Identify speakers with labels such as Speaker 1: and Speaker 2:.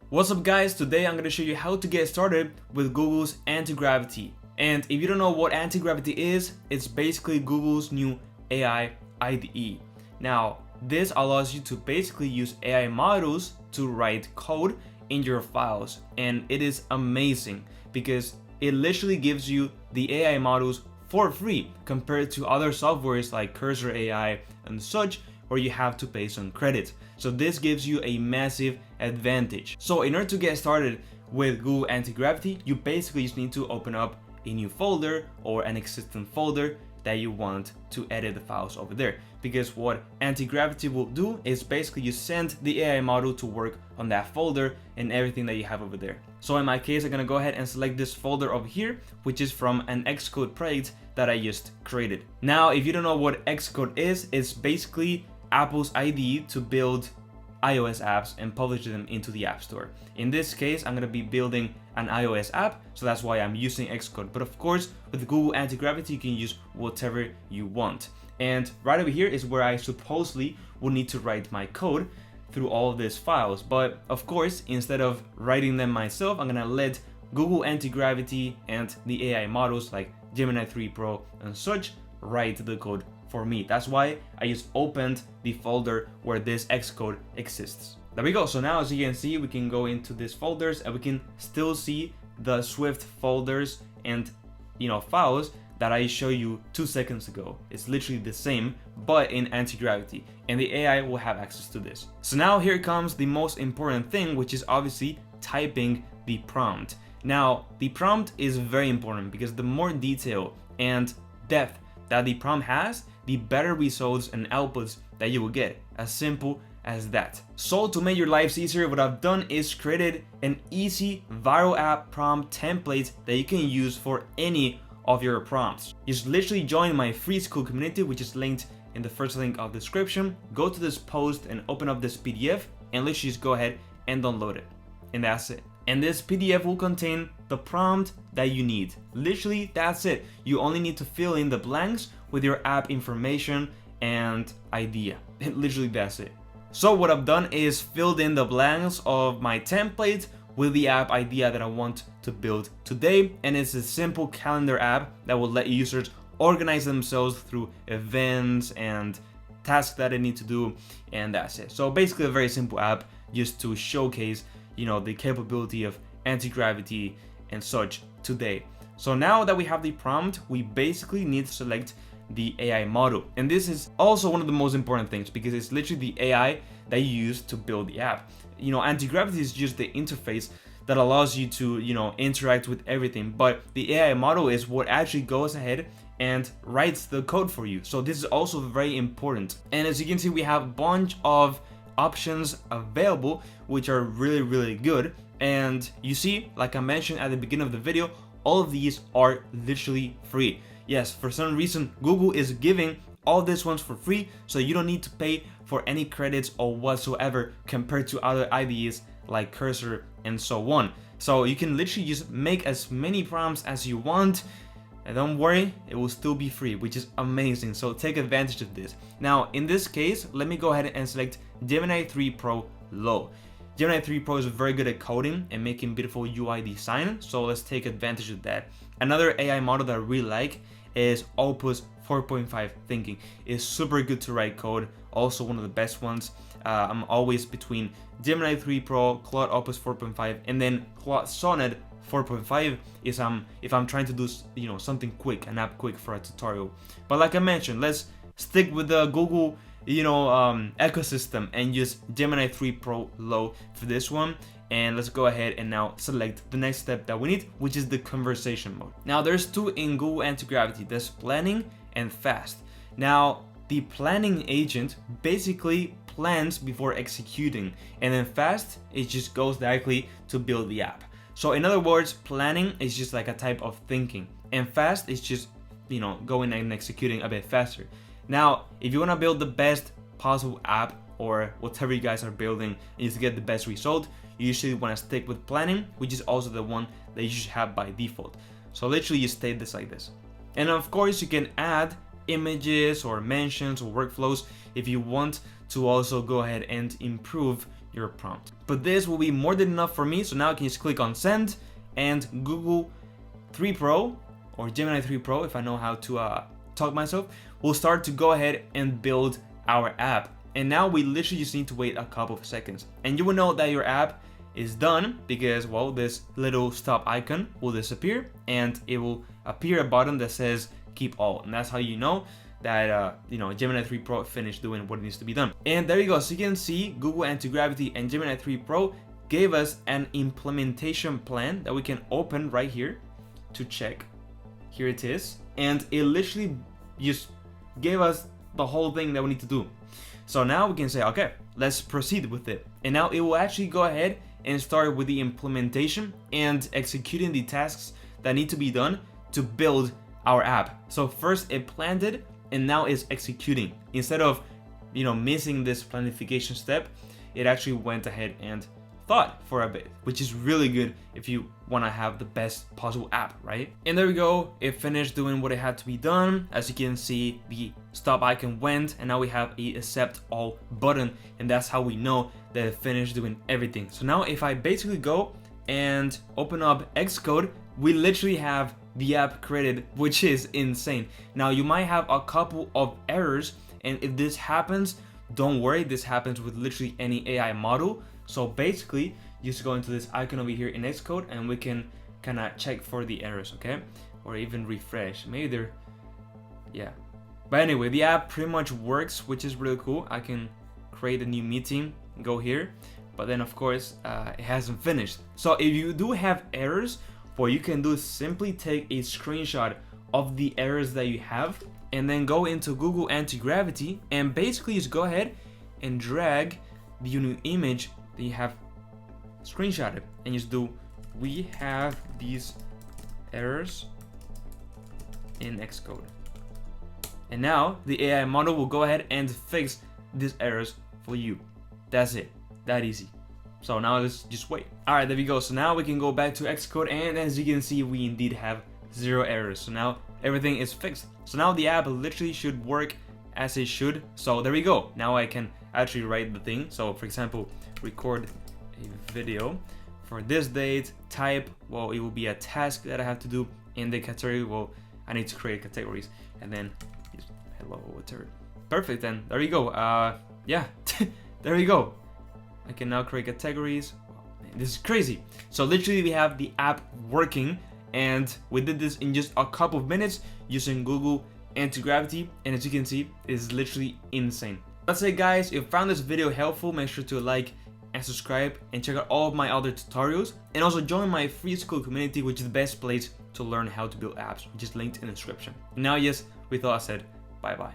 Speaker 1: What's up guys, today I'm going to show you how to get started with Google's Antigravity. And if you don't know what Antigravity is, it's basically Google's new AI IDE. Now, this allows you to basically use AI models to write code in your files. And it is amazing because it literally gives you the AI models for free compared to other softwares like Cursor AI and such, where you have to pay some credit. So this gives you a massive advantage. So in order to get started with Google Antigravity, you basically just need to open up a new folder or an existing folder that you want to edit the files over there. Because what Antigravity will do is basically you send the AI model to work on that folder and everything that you have over there. So in my case, I'm gonna go ahead and select this folder over here, which is from an xcode project that I just created. Now, if you don't know what xcode is, it's basically Apple's IDE to build iOS apps and publish them into the App Store. In this case, I'm going to be building an iOS app, so that's why I'm using xcode. But of course, with Google Antigravity, you can use whatever you want. And right over here is where I supposedly will need to write my code through all of these files. But of course, instead of writing them myself, I'm going to let Google Antigravity and the AI models like Gemini 3 Pro and such write the code for me. That's why I just opened the folder where this xcode exists. There we go. So now, as you can see, we can go into these folders and we can still see the Swift folders and files that I showed you 2 seconds ago. It's literally the same, but in Antigravity, and the AI will have access to this. So now here comes the most important thing, which is obviously typing the prompt. Now, the prompt is very important because the more detail and depth that the prompt has, the better results and outputs that you will get. As simple as that. So to make your lives easier, what I've done is created an easy viral app prompt template that you can use for any of your prompts. Just literally join my free school community, which is linked in the first link of the description. Go to this post and open up this PDF and literally just go ahead and download it. And that's it. And this PDF will contain the prompt that you need. Literally, that's it. You only need to fill in the blanks with your app information and idea. Literally, that's it. So what I've done is filled in the blanks of my template with the app idea that I want to build today. And it's a simple calendar app that will let users organize themselves through events and tasks that they need to do. And that's it. So basically a very simple app just to showcase the capability of Antigravity and such today. So now that we have the prompt, we basically need to select the AI model. And this is also one of the most important things because it's literally the AI that you use to build the app. Antigravity is just the interface that allows you to, interact with everything. But the AI model is what actually goes ahead and writes the code for you. So this is also very important. And as you can see, we have a bunch of options available, which are really good. And you see, like I mentioned at the beginning of the video, all of these are literally free. Yes, for some reason, Google is giving all these ones for free, so you don't need to pay for any credits or whatsoever compared to other IDEs like Cursor and so on. So you can literally just make as many prompts as you want, and don't worry, it will still be free, which is amazing. So take advantage of this. Now, in this case, let me go ahead and select Gemini 3 Pro Low. Gemini 3 Pro is very good at coding and making beautiful UI design, so let's take advantage of that. Another AI model that I really like is Opus 4.5 Thinking. It's super good to write code, also one of the best ones. I'm always between Gemini 3 Pro, Claude Opus 4.5, and then Claude Sonnet 4.5 is if I'm trying to do something quick, an app quick for a tutorial. But like I mentioned, let's stick with the Google ecosystem and use Gemini 3 Pro Low for this one. And let's go ahead and now select the next step that we need, which is the conversation mode. Now there's two in Google Antigravity. There's planning and fast. Now the planning agent basically plans before executing, and then fast, it just goes directly to build the app. So in other words, planning is just like a type of thinking, and fast is just going and executing a bit faster. Now, if you want to build the best possible app or whatever you guys are building and to get the best result, you usually want to stick with planning, which is also the one that you should have by default. So literally you state this like this. And of course you can add images or mentions or workflows if you want to also go ahead and improve your prompt. But this will be more than enough for me, so now I can just click on send, and Google 3 Pro, or Gemini 3 Pro if I know how to talk myself, will start to go ahead and build our app. And now we literally just need to wait a couple of seconds. And you will know that your app is done because, well, this little stop icon will disappear and it will appear a button that says keep all. And that's how you know that Gemini 3 Pro finished doing what needs to be done. And there you go. So you can see Google Antigravity and Gemini 3 Pro gave us an implementation plan that we can open right here to check. Here it is. And it literally just gave us the whole thing that we need to do. So now we can say, okay, let's proceed with it. And now it will actually go ahead and start with the implementation and executing the tasks that need to be done to build our app. So first it planned it and now it's executing. Instead of, missing this planification step, it actually went ahead and thought for a bit, which is really good if you want to have the best possible app, right? And there we go, it finished doing what it had to be done. As you can see, the stop icon went and now we have a accept all button, and that's how we know that it finished doing everything. So now if I basically go and open up Xcode, we literally have the app created, which is insane. Now you might have a couple of errors, and if this happens, don't worry, this happens with literally any AI model. So basically, you just go into this icon over here in Xcode and we can kind of check for the errors, okay? Or even refresh, maybe they're, yeah. But anyway, the app pretty much works, which is really cool. I can create a new meeting, go here, but then of course, it hasn't finished. So if you do have errors, what you can do is simply take a screenshot of the errors that you have and then go into Google Antigravity and basically just go ahead and drag the new image that you have screenshotted and just do, we have these errors in Xcode. And now the AI model will go ahead and fix these errors for you. That's it, that easy. So now let's just wait. All right, there we go. So now we can go back to Xcode, and as you can see, we indeed have 0 errors. So now everything is fixed. So now the app literally should work as it should. So there we go. Now I can actually write the thing. So for example, record a video for this date, type, well, it will be a task that I have to do in the category. Well, I need to create categories and then just hello, whatever. Perfect, then there you go. Yeah, there you go. I can now create categories. Oh, man, this is crazy. So literally we have the app working, and we did this in just a couple of minutes using Google Antigravity, and as you can see, it's literally insane. That's it, guys. If you found this video helpful, make sure to like and subscribe and check out all of my other tutorials, and also join my free school community, which is the best place to learn how to build apps, which is linked in the description. Now, yes, with all that said, bye bye.